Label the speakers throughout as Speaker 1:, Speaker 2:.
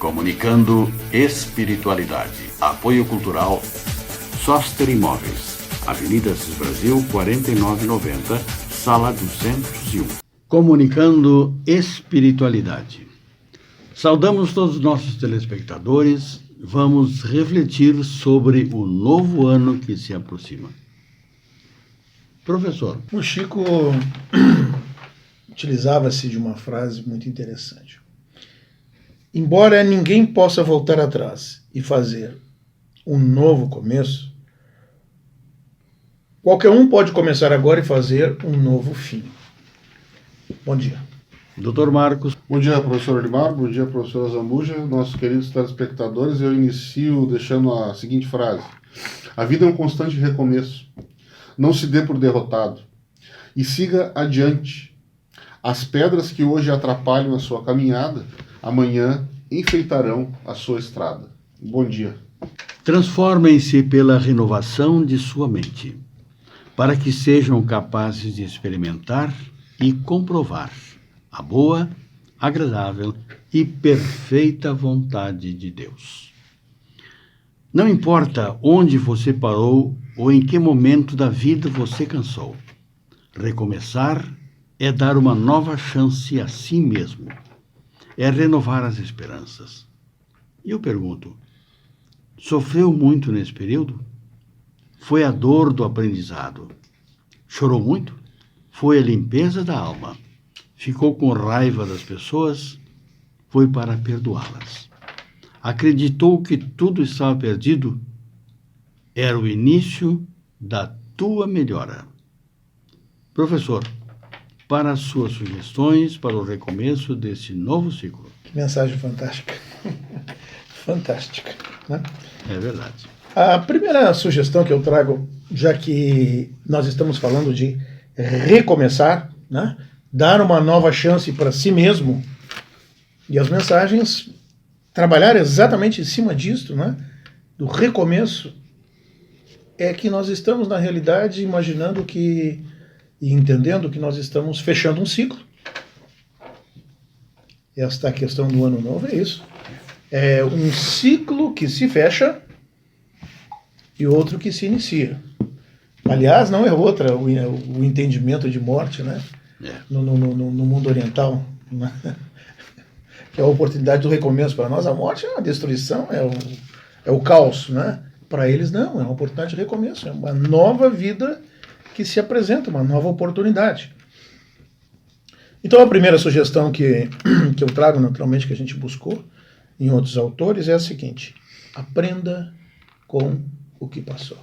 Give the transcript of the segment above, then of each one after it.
Speaker 1: Comunicando espiritualidade. Apoio cultural Soster Imóveis. Avenida Assis Brasil, 4990, Sala 201. Comunicando espiritualidade. Saudamos todos os nossos telespectadores. Vamos refletir sobre o novo ano que se aproxima. Professor.
Speaker 2: O Chico utilizava-se de uma frase muito interessante. Embora ninguém possa voltar atrás e fazer um novo começo, qualquer um pode começar agora e fazer um novo fim. Bom dia.
Speaker 1: Dr. Marcos.
Speaker 3: Bom dia, professor Olimar. Bom dia, professora Zambuja. Nossos queridos telespectadores, eu inicio deixando a seguinte frase. A vida é um constante recomeço. Não se dê por derrotado. E siga adiante. As pedras que hoje atrapalham a sua caminhada, amanhã enfeitarão a sua estrada. Bom dia.
Speaker 1: Transformem-se pela renovação de sua mente, para que sejam capazes de experimentar e comprovar a boa, agradável e perfeita vontade de Deus. Não importa onde você parou ou em que momento da vida você cansou. Recomeçar é dar uma nova chance a si mesmo. É renovar as esperanças. E eu pergunto, sofreu muito nesse período? Foi a dor do aprendizado? Chorou muito? Foi a limpeza da alma? Ficou com raiva das pessoas? Foi para perdoá-las. Acreditou que tudo estava perdido? Era o início da tua melhora. Professor, para as suas sugestões para o recomeço desse novo ciclo.
Speaker 2: Que mensagem fantástica. Fantástica, né?
Speaker 1: É verdade.
Speaker 2: A primeira sugestão que eu trago, já que nós estamos falando de recomeçar, né? Dar uma nova chance para si mesmo, e as mensagens trabalhar exatamente em cima disto, né? Do recomeço, é que nós estamos, na realidade, imaginando que e entendendo que nós estamos fechando um ciclo. Esta questão do ano novo é isso. É um ciclo que se fecha e outro que se inicia. Aliás, não é outra o entendimento de morte, né? No mundo oriental, né? Que é a oportunidade do recomeço. Para nós, a morte é uma destruição, é o caos, né? Para eles, não, é uma oportunidade de recomeço, é uma nova vida que se apresenta, uma nova oportunidade. Então, a primeira sugestão que eu trago, naturalmente, que a gente buscou em outros autores, é a seguinte: aprenda com o que passou.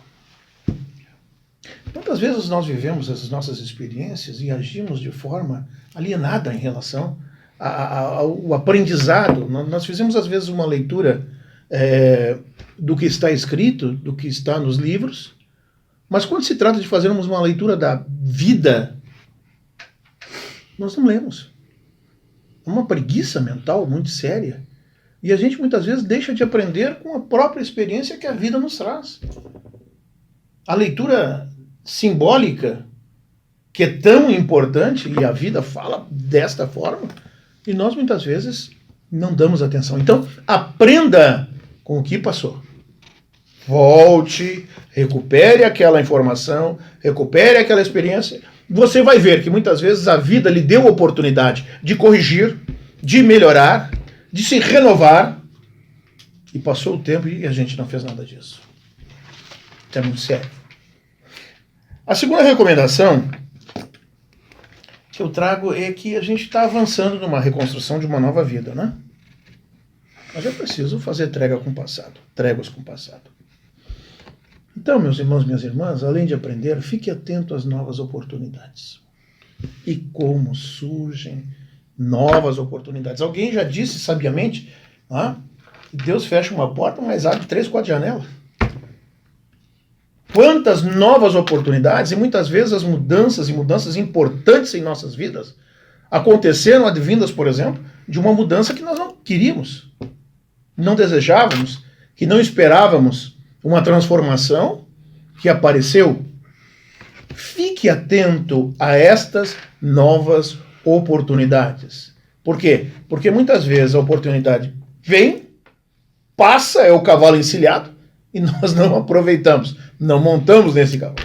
Speaker 2: Quantas vezes nós vivemos as nossas experiências e agimos de forma alienada em relação ao aprendizado? Nós fizemos, às vezes, uma leitura do que está escrito, do que está nos livros, mas quando se trata de fazermos uma leitura da vida, nós não lemos. É uma preguiça mental muito séria. E a gente muitas vezes deixa de aprender com a própria experiência que a vida nos traz. A leitura simbólica, que é tão importante, e a vida fala desta forma, e nós muitas vezes não damos atenção. Então, aprenda com o que passou. Volte, recupere aquela informação, recupere aquela experiência. Você vai ver que muitas vezes a vida lhe deu a oportunidade de corrigir, de melhorar, de se renovar, e passou o tempo e a gente não fez nada disso. Isso é muito sério. A segunda recomendação que eu trago é que a gente está avançando numa reconstrução de uma nova vida, né? Mas é preciso fazer tréguas com o passado. Então, meus irmãos, minhas irmãs, além de aprender, fique atento às novas oportunidades. E como surgem novas oportunidades. Alguém já disse sabiamente, que Deus fecha uma porta, mas abre 3, 4 janelas. Quantas novas oportunidades, e muitas vezes as mudanças importantes em nossas vidas aconteceram advindas, por exemplo, de uma mudança que nós não queríamos, não desejávamos, que não esperávamos, uma transformação que apareceu. Fique atento a estas novas oportunidades. Por quê? Porque muitas vezes a oportunidade vem passa, é o cavalo encilhado, e nós não aproveitamos, não montamos nesse cavalo.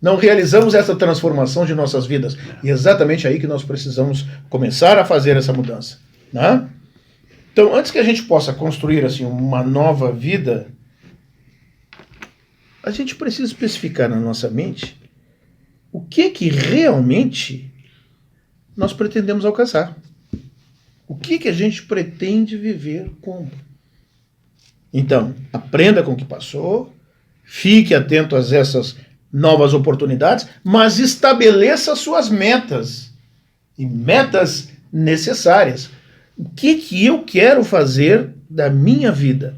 Speaker 2: Não realizamos essa transformação de nossas vidas. E é exatamente aí que nós precisamos começar a fazer essa mudança. Né? Então, antes que a gente possa construir assim, uma nova vida, a gente precisa especificar na nossa mente o que realmente nós pretendemos alcançar. O que a gente pretende viver como? Então, aprenda com o que passou, fique atento a essas novas oportunidades, mas estabeleça suas metas. E metas necessárias. O que eu quero fazer da minha vida?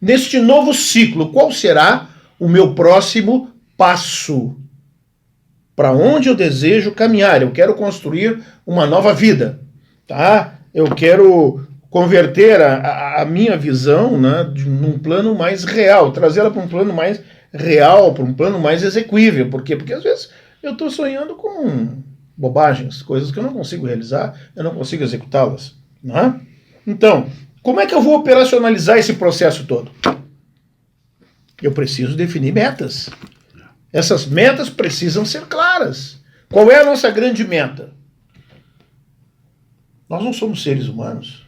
Speaker 2: Neste novo ciclo, qual será o meu próximo passo? Para onde eu desejo caminhar? Eu quero construir uma nova vida. Tá? Eu quero converter a minha visão, né, num plano mais real, trazê-la para um plano mais real, para um plano mais execuível. Por quê? Porque às vezes eu estou sonhando com bobagens, coisas que eu não consigo realizar, eu não consigo executá-las. Né? Então, como é que eu vou operacionalizar esse processo todo? Eu preciso definir metas. Essas metas precisam ser claras. Qual é a nossa grande meta? Nós não somos seres humanos.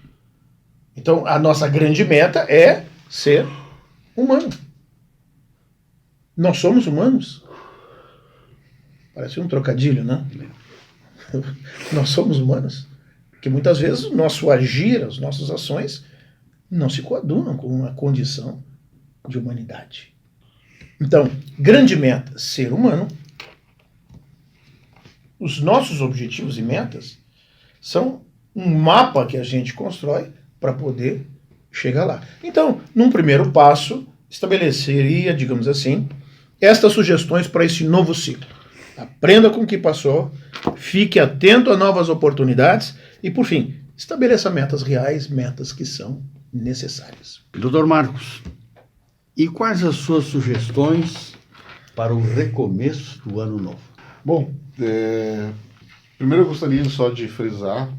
Speaker 2: Então, a nossa grande meta é ser humano. Nós somos humanos. Parece um trocadilho, né? Nós somos humanos. Porque muitas vezes o nosso agir, as nossas ações, não se coadunam com uma condição de humanidade. Então, grande meta, ser humano. Os nossos objetivos e metas são um mapa que a gente constrói para poder chegar lá. Então, num primeiro passo, estabeleceria, digamos assim, estas sugestões para esse novo ciclo. Aprenda com o que passou, fique atento a novas oportunidades e, por fim, estabeleça metas reais, metas que são necessárias.
Speaker 1: Dr. Marcos, e quais as suas sugestões para o recomeço do ano novo?
Speaker 3: Bom, primeiro eu gostaria só de frisar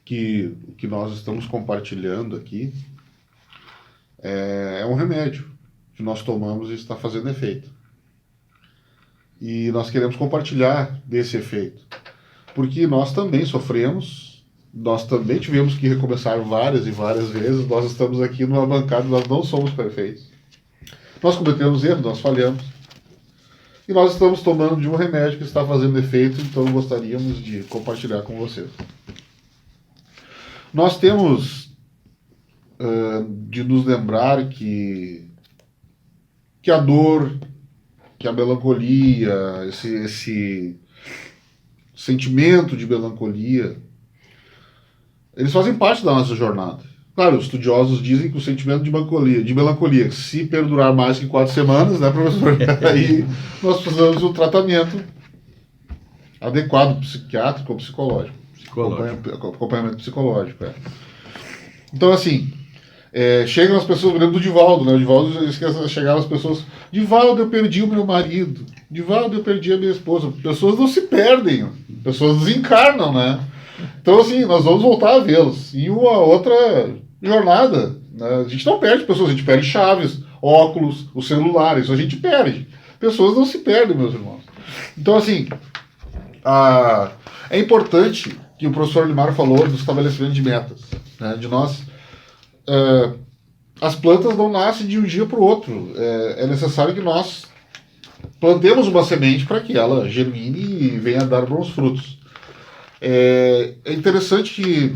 Speaker 3: que o que nós estamos compartilhando aqui é um remédio que nós tomamos e está fazendo efeito. E nós queremos compartilhar desse efeito, porque nós também sofremos, nós também tivemos que recomeçar várias e várias vezes, nós estamos aqui numa bancada, nós não somos perfeitos. Nós cometemos erros, nós falhamos. E nós estamos tomando de um remédio que está fazendo efeito, então gostaríamos de compartilhar com vocês. Nós temos de nos lembrar que a dor, que a melancolia, esse sentimento de melancolia, eles fazem parte da nossa jornada. Claro, os estudiosos dizem que o sentimento de melancolia, se perdurar mais que 4 semanas, né, professor? Aí nós precisamos de um tratamento adequado, psiquiátrico ou psicológico. Acompanhamento psicológico. Então, assim, chegam as pessoas, lembro do Divaldo, né? O Divaldo esquece de chegar as pessoas. Divaldo, eu perdi o meu marido. Divaldo, eu perdi a minha esposa. Pessoas não se perdem, pessoas desencarnam, né? Então, assim, nós vamos voltar a vê-los. E uma outra jornada, né? A gente não perde pessoas, a gente perde chaves, óculos, o celular, isso a gente perde. Pessoas não se perdem, meus irmãos. Então, assim, é importante que o professor Limar falou do estabelecimento de metas, né? De nós... as plantas não nascem de um dia para o outro. É necessário que nós plantemos uma semente para que ela germine e venha a dar bons frutos. É interessante que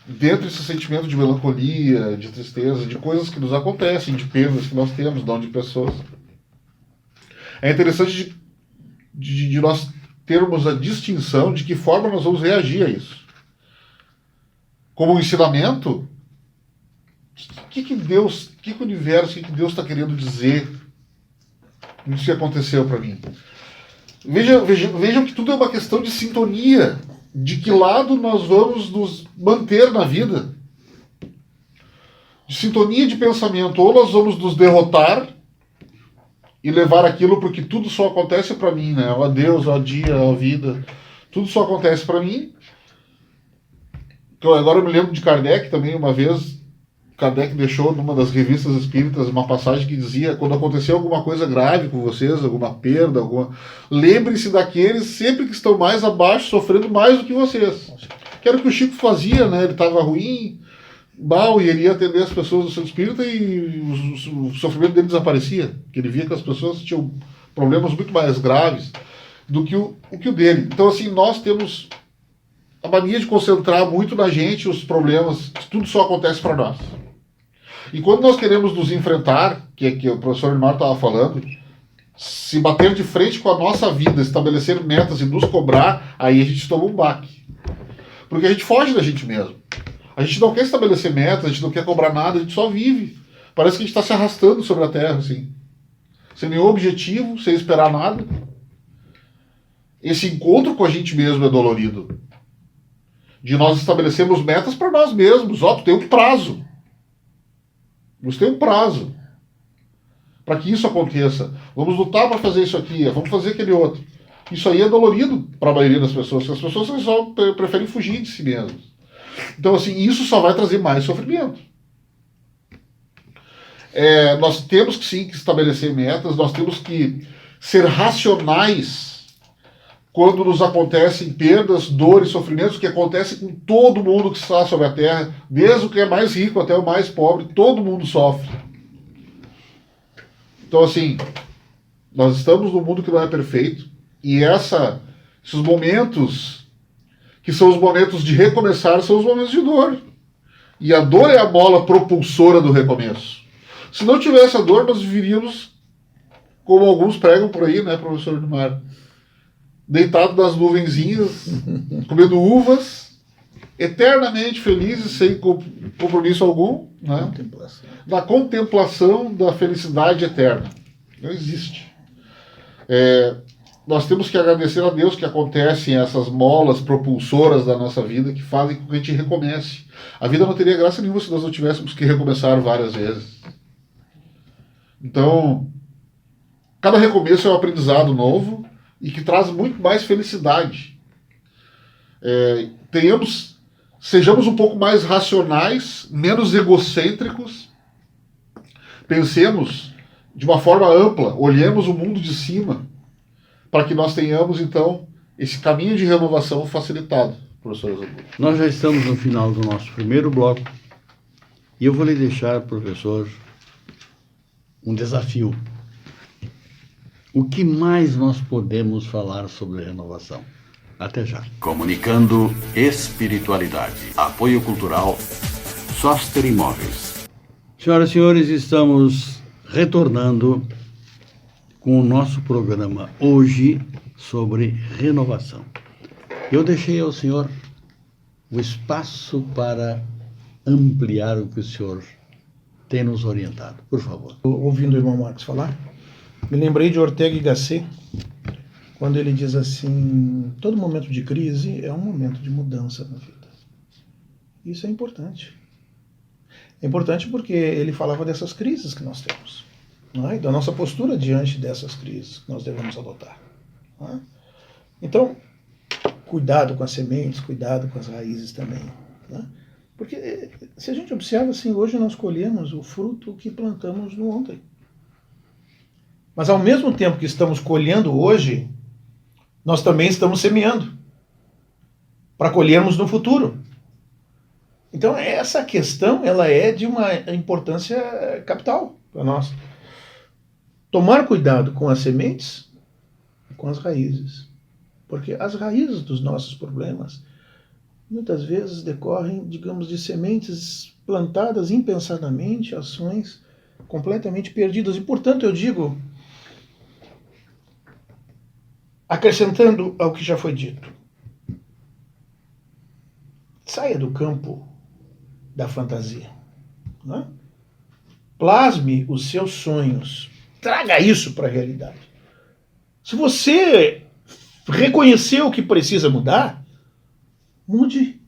Speaker 3: dentro desse sentimento de melancolia, de tristeza, de coisas que nos acontecem, de perdas que nós temos, não de pessoas, é interessante de nós termos a distinção de que forma nós vamos reagir a isso. Como um ensinamento, o que Deus, o que o universo, o que Deus está querendo dizer nisso que aconteceu para mim? Vejam que tudo é uma questão de sintonia, de que lado nós vamos nos manter na vida. De sintonia de pensamento, ou nós vamos nos derrotar e levar aquilo porque tudo só acontece para mim, né? Ó Deus, ó dia, ó vida, tudo só acontece para mim. Então, agora eu me lembro de Kardec também, uma vez, Kardec deixou numa das revistas espíritas uma passagem que dizia: quando acontecer alguma coisa grave com vocês, alguma perda, lembrem-se daqueles sempre que estão mais abaixo, sofrendo mais do que vocês. Que era o que o Chico fazia, né? Ele estava ruim, mal, e ele ia atender as pessoas do centro espírita e o sofrimento dele desaparecia. Que ele via que as pessoas tinham problemas muito mais graves do que o dele. Então, assim, nós temos a mania de concentrar muito na gente os problemas, tudo só acontece para nós. E quando nós queremos nos enfrentar, que o professor Neymar estava falando, se bater de frente com a nossa vida, estabelecer metas e nos cobrar, aí a gente toma um baque. Porque a gente foge da gente mesmo. A gente não quer estabelecer metas, a gente não quer cobrar nada, a gente só vive. Parece que a gente está se arrastando sobre a terra, assim. Sem nenhum objetivo, sem esperar nada. Esse encontro com a gente mesmo é dolorido. De nós estabelecermos metas para nós mesmos. Ó, tu tem um prazo. Você tem um prazo para que isso aconteça. Vamos lutar para fazer isso aqui, vamos fazer aquele outro. Isso aí é dolorido para a maioria das pessoas, porque as pessoas só preferem fugir de si mesmas. Então, assim, isso só vai trazer mais sofrimento. Nós temos que, sim, que estabelecer metas, nós temos que ser racionais quando nos acontecem perdas, dores, sofrimentos, que acontece com todo mundo que está sobre a Terra, desde o que é mais rico até o mais pobre, todo mundo sofre. Então, assim, nós estamos num mundo que não é perfeito, e esses momentos, que são os momentos de recomeçar, são os momentos de dor. E a dor é a mola propulsora do recomeço. Se não tivesse a dor, nós viveríamos, como alguns pregam por aí, né, professor Neymar? Deitado nas nuvenzinhas, comendo uvas, eternamente felizes, sem compromisso algum, né? Da contemplação da felicidade eterna. Não existe. Nós temos que agradecer a Deus que acontecem essas molas propulsoras da nossa vida que fazem com que a gente recomece. A vida não teria graça nenhuma se nós não tivéssemos que recomeçar várias vezes. Então, cada recomeço é um aprendizado novo e que traz muito mais felicidade. Sejamos um pouco mais racionais, menos egocêntricos, pensemos de uma forma ampla, olhemos o mundo de cima, para que nós tenhamos, então, esse caminho de renovação facilitado, professor Zambuja.
Speaker 1: Nós já estamos no final do nosso primeiro bloco e eu vou lhe deixar, professor, um desafio. O que mais nós podemos falar sobre renovação? Até já.
Speaker 4: Comunicando espiritualidade. Apoio cultural Soster Imóveis.
Speaker 1: Senhoras e senhores, estamos retornando com o nosso programa hoje sobre renovação. Eu deixei ao senhor o espaço para ampliar o que o senhor tem nos orientado. Por favor.
Speaker 2: Ouvindo o irmão Marcos falar, me lembrei de Ortega y Gasset, quando ele diz assim: todo momento de crise é um momento de mudança na vida. Isso é importante. É importante porque ele falava dessas crises que nós temos, não é? E da nossa postura diante dessas crises que nós devemos adotar. Não é? Então, cuidado com as sementes, cuidado com as raízes também. Não é? Porque se a gente observa assim, hoje nós colhemos o fruto que plantamos no ontem. Mas ao mesmo tempo que estamos colhendo hoje, nós também estamos semeando para colhermos no futuro. Então essa questão ela é de uma importância capital para nós. Tomar cuidado com as sementes e com as raízes. Porque as raízes dos nossos problemas muitas vezes decorrem, digamos, de sementes plantadas impensadamente, ações completamente perdidas. E, portanto, eu digo, acrescentando ao que já foi dito, saia do campo da fantasia. Não é? Plasme os seus sonhos. Traga isso para a realidade. Se você reconheceu que precisa mudar, mude,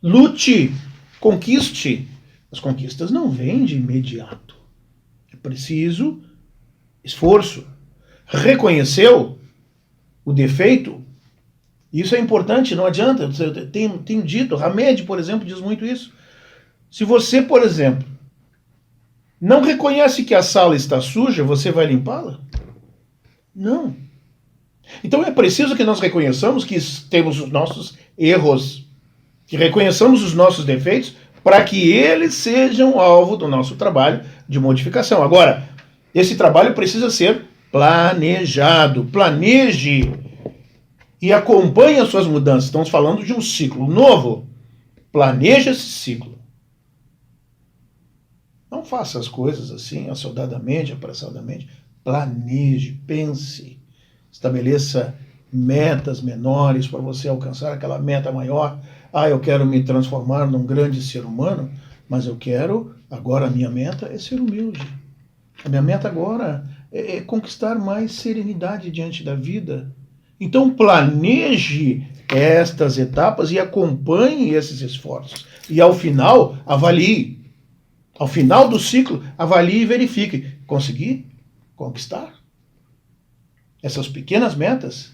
Speaker 2: lute, conquiste. As conquistas não vêm de imediato. É preciso esforço. Reconheceu o defeito? Isso é importante, não adianta. Tenho dito, Hamed, por exemplo, diz muito isso. Se você, por exemplo, Não reconhece que a sala está suja, você vai limpá-la? Não. Então é preciso que nós reconheçamos que temos os nossos erros, que reconheçamos os nossos defeitos, para que eles sejam alvo do nosso trabalho de modificação. Agora, esse trabalho precisa ser planejado. Planeje e acompanhe as suas mudanças. Estamos falando de um ciclo novo. Planeje esse ciclo. Não faça as coisas assim, assodadamente, apressadamente. Planeje, pense. Estabeleça metas menores para você alcançar aquela meta maior. Eu quero me transformar num grande ser humano, mas agora a minha meta é ser humilde. A minha meta agora é conquistar mais serenidade diante da vida. Então planeje estas etapas e acompanhe esses esforços. E ao final, avalie. Ao final do ciclo, avalie e verifique. Consegui conquistar essas pequenas metas?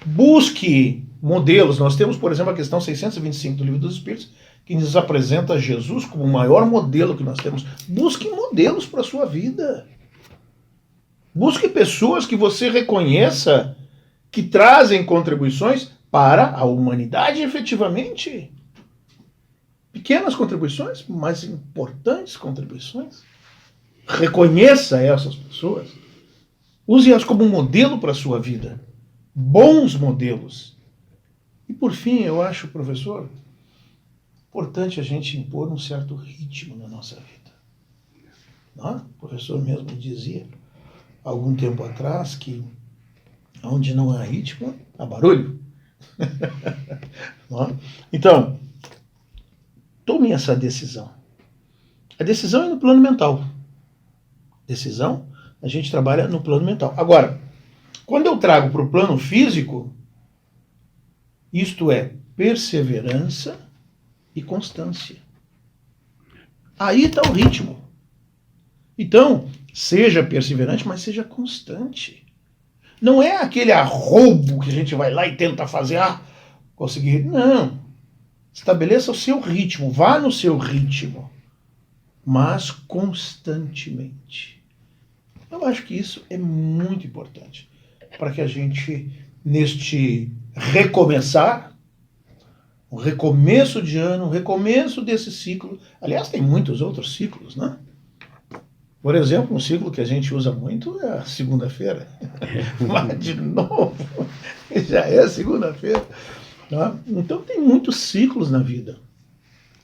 Speaker 2: Busque modelos. Nós temos, por exemplo, a questão 625 do Livro dos Espíritos, que nos apresenta Jesus como o maior modelo que nós temos. Busque modelos para a sua vida. Busque pessoas que você reconheça que trazem contribuições para a humanidade efetivamente. Pequenas contribuições, mas importantes contribuições. Reconheça essas pessoas. Use-as como modelo para a sua vida. Bons modelos. E por fim, eu acho, professor, importante a gente impor um certo ritmo na nossa vida. Não? O professor mesmo dizia, algum tempo atrás, que onde não há ritmo, há barulho. Não? Então, tome essa decisão. A decisão é no plano mental. Decisão, a gente trabalha no plano mental. Agora, quando eu trago para o plano físico, isto é perseverança e constância. Aí está o ritmo. Então, seja perseverante, mas seja constante. Não é aquele arroubo que a gente vai lá e tenta fazer, conseguir. Não. Estabeleça o seu ritmo, vá no seu ritmo, mas constantemente. Eu acho que isso é muito importante para que a gente, neste recomeçar, um recomeço de ano, um recomeço desse ciclo, aliás, tem muitos outros ciclos, né? Por exemplo, um ciclo que a gente usa muito é a segunda-feira. Mas, de novo, já é segunda-feira. Tá? Então, tem muitos ciclos na vida.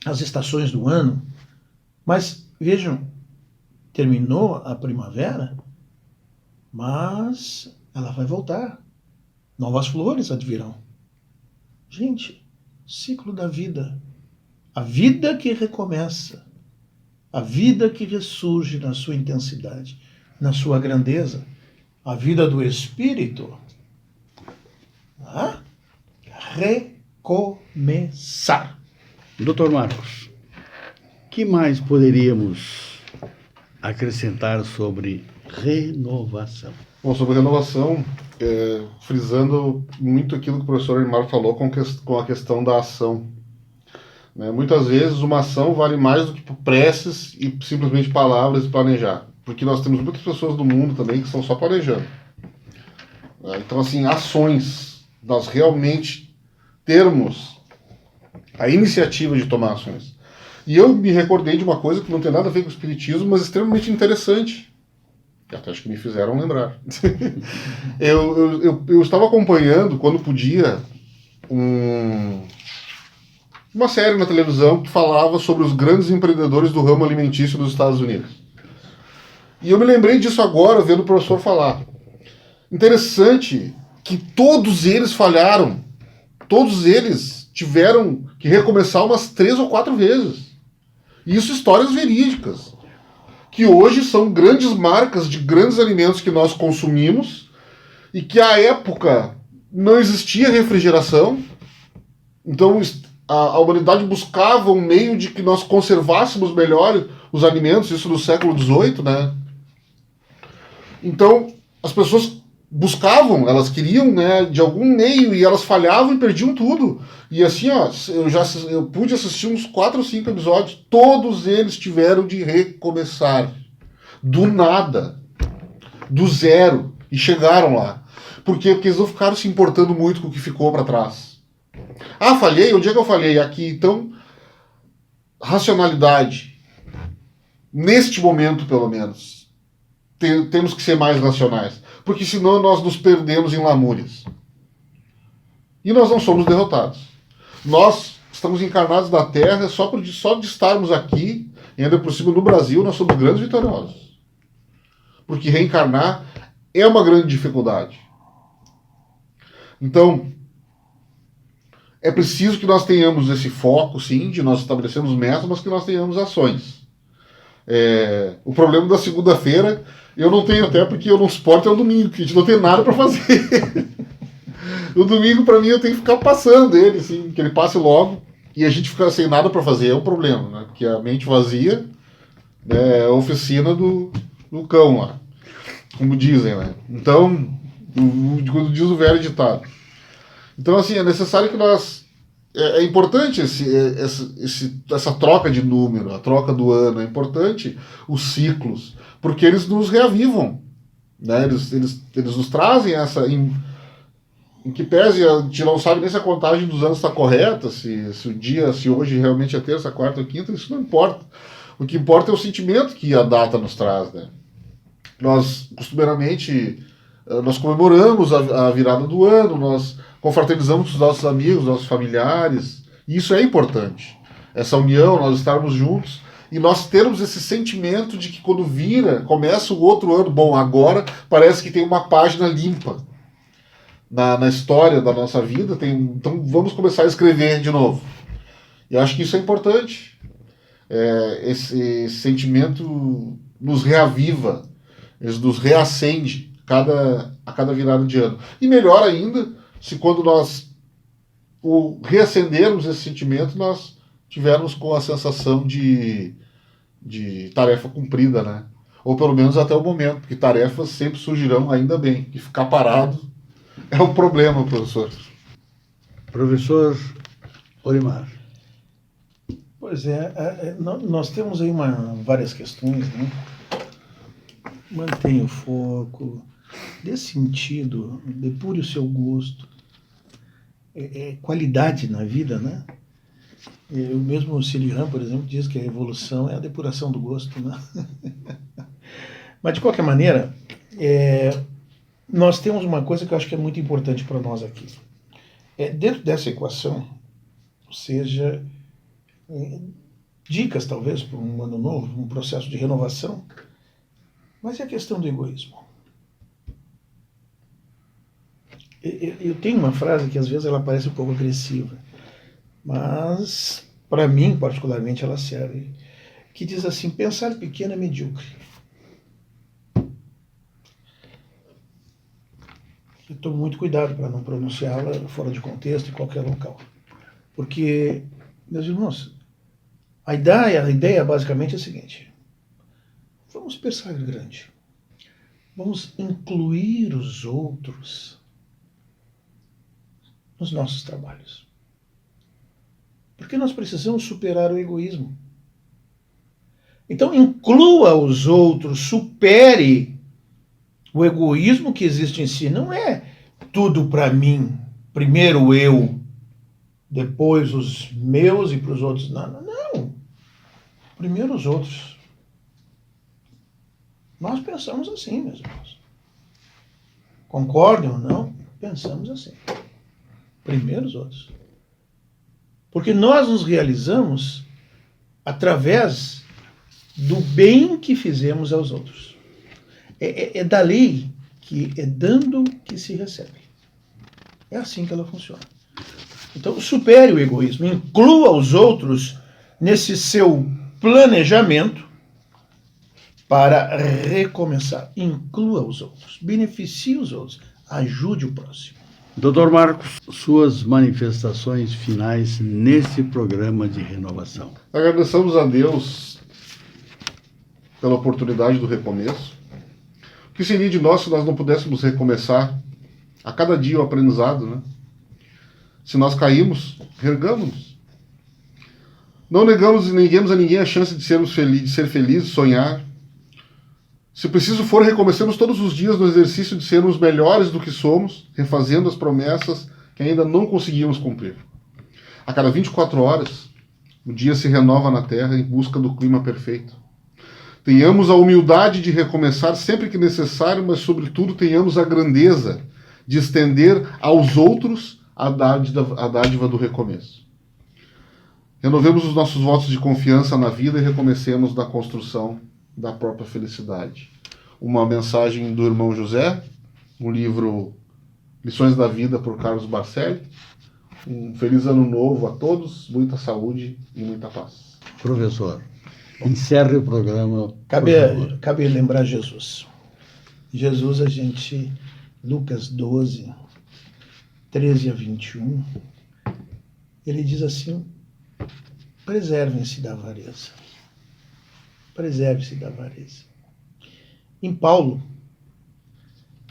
Speaker 2: As estações do ano. Mas, vejam, terminou a primavera, mas ela vai voltar. Novas flores advirão. Gente, ciclo da vida. A vida que recomeça. A vida que ressurge na sua intensidade, na sua grandeza. A vida do espírito. Recomeçar.
Speaker 1: Dr. Marcos, que mais poderíamos acrescentar sobre renovação?
Speaker 3: Bom, sobre renovação, frisando muito aquilo que o professor Aymar falou com a questão da ação. Muitas vezes uma ação vale mais do que preces e simplesmente palavras e planejar. Porque nós temos muitas pessoas do mundo também que estão só planejando. Então, assim, ações. Nós realmente termos a iniciativa de tomar ações. E eu me recordei de uma coisa que não tem nada a ver com o espiritismo, mas extremamente interessante. Até acho que me fizeram lembrar. eu estava acompanhando, quando podia, uma série na televisão que falava sobre os grandes empreendedores do ramo alimentício dos Estados Unidos. E eu me lembrei disso agora, vendo o professor falar. Interessante que todos eles falharam. Todos eles tiveram que recomeçar umas 3 ou 4 vezes. E isso histórias verídicas. Que hoje são grandes marcas de grandes alimentos que nós consumimos e que à época não existia refrigeração. Então a humanidade buscava um meio de que nós conservássemos melhor os alimentos, isso no século XVIII, né? Então, as pessoas buscavam, elas queriam, né, de algum meio, e elas falhavam e perdiam tudo. E assim, ó, eu pude assistir uns 4 ou 5 episódios, todos eles tiveram de recomeçar. Do nada. Do zero. E chegaram lá. Por quê? Porque eles não ficaram se importando muito com o que ficou para trás. Ah, falhei? Onde é que eu falhei? Aqui. Então, racionalidade. Neste momento, pelo menos. Temos que ser mais racionais. Porque senão nós nos perdemos em lamúrias. E nós não somos derrotados. Nós estamos encarnados na Terra só de estarmos aqui, e ainda por cima no Brasil, nós somos grandes vitoriosos. Porque reencarnar é uma grande dificuldade. Então, é preciso que nós tenhamos esse foco, sim, de nós estabelecermos metas, mas que nós tenhamos ações. O problema da segunda-feira, eu não tenho até porque eu não suporto, é o domingo, que a gente não tem nada para fazer. O domingo, para mim, eu tenho que ficar passando ele, assim, que ele passe logo, e a gente ficar sem nada para fazer é um problema, né? Porque a mente vazia, né, é a oficina do cão lá, como dizem, né? Então, quando diz o velho ditado. Então, assim, é necessário que nós... É importante essa troca de número, a troca do ano, é importante os ciclos, porque eles nos reavivam, né? Eles nos trazem essa... Em que pese, a gente não sabe nem se a contagem dos anos está correta, se hoje realmente é terça, quarta ou quinta, isso não importa. O que importa é o sentimento que a data nos traz, né? Nós, costumeiramente, nós comemoramos a virada do ano, nós confraternizamos com os nossos amigos, nossos familiares, e isso é importante. Essa união, nós estarmos juntos, e nós termos esse sentimento de que quando começa o outro ano, bom, agora parece que tem uma página limpa na história da nossa vida, então vamos começar a escrever de novo. E eu acho que isso é importante. Esse sentimento nos reaviva, nos reacende a cada virada de ano. E melhor ainda, se quando nós reacendermos esse sentimento, nós tivermos com a sensação de tarefa cumprida, né? Ou pelo menos até o momento, porque tarefas sempre surgirão, ainda bem, e ficar parado é um problema, professor.
Speaker 1: Professor Olimar.
Speaker 2: Pois nós temos aí várias questões, né? Mantenha o foco, dê sentido, depure o seu gosto. Qualidade na vida, né? O mesmo Sirihan, por exemplo, diz que a evolução é a depuração do gosto, né? Mas, de qualquer maneira, nós temos uma coisa que eu acho que é muito importante para nós aqui. Dentro dessa equação, seja dicas, talvez, para um ano novo, um processo de renovação, mas é a questão do egoísmo. Eu tenho uma frase que às vezes ela parece um pouco agressiva, mas para mim, particularmente, ela serve, que diz assim: pensar pequeno é medíocre. Eu tomo muito cuidado para não pronunciá-la fora de contexto, em qualquer local. Porque, meus irmãos, a ideia basicamente é a seguinte: vamos pensar grande. Vamos incluir os outros nos nossos trabalhos. Porque nós precisamos superar o egoísmo. Então, inclua os outros, supere o egoísmo que existe em si. Não é tudo para mim, primeiro eu, depois os meus e para os outros. Não. Primeiro os outros. Nós pensamos assim, meus irmãos. Concordem ou não? Pensamos assim. Primeiro os outros. Porque nós nos realizamos através do bem que fizemos aos outros. É da lei que é dando que se recebe. É assim que ela funciona. Então, supere o egoísmo, inclua os outros nesse seu planejamento para recomeçar. Inclua os outros, beneficie os outros, ajude o próximo.
Speaker 1: Dr. Marcos, suas manifestações finais nesse programa de renovação.
Speaker 3: Agradecemos a Deus pela oportunidade do recomeço, O que seria de nós se nós não pudéssemos recomeçar a cada dia o aprendizado, né? Se nós caímos, ergamos-nos. Não negamos e neguemos a ninguém a chance de ser felizes, sonhar. Se preciso for, recomecemos todos os dias no exercício de sermos melhores do que somos, refazendo as promessas que ainda não conseguimos cumprir. A cada 24 horas, o dia se renova na Terra em busca do clima perfeito. Tenhamos a humildade de recomeçar sempre que necessário, mas, sobretudo, tenhamos a grandeza de estender aos outros a dádiva do recomeço. Renovemos os nossos votos de confiança na vida e recomecemos na construção da própria felicidade. Uma mensagem do irmão José, um livro Lições da Vida, por Carlos Barcelli. Um feliz ano novo a todos, muita saúde e muita paz.
Speaker 1: Professor, encerre o programa. Por favor.
Speaker 2: Cabe lembrar Jesus. Jesus, Lucas 12, 13 a 21, ele diz assim: preservem-se da avareza. Preserve-se da avareza. Em Paulo,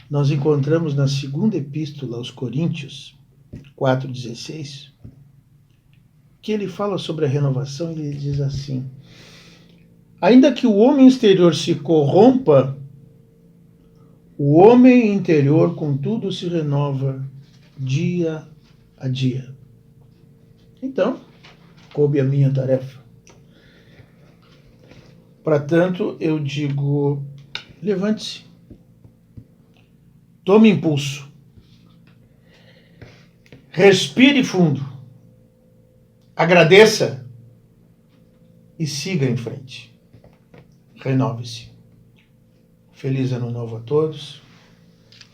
Speaker 2: nós encontramos na segunda epístola aos Coríntios, 4,16, que ele fala sobre a renovação, e ele diz assim: ainda que o homem exterior se corrompa, o homem interior, contudo, se renova dia a dia. Então, coube a minha tarefa. Para tanto, eu digo, levante-se, tome impulso, respire fundo, agradeça e siga em frente. Renove-se. Feliz ano novo a todos.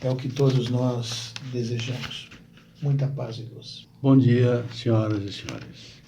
Speaker 2: É o que todos nós desejamos. Muita paz e luz.
Speaker 1: Bom dia, senhoras e senhores.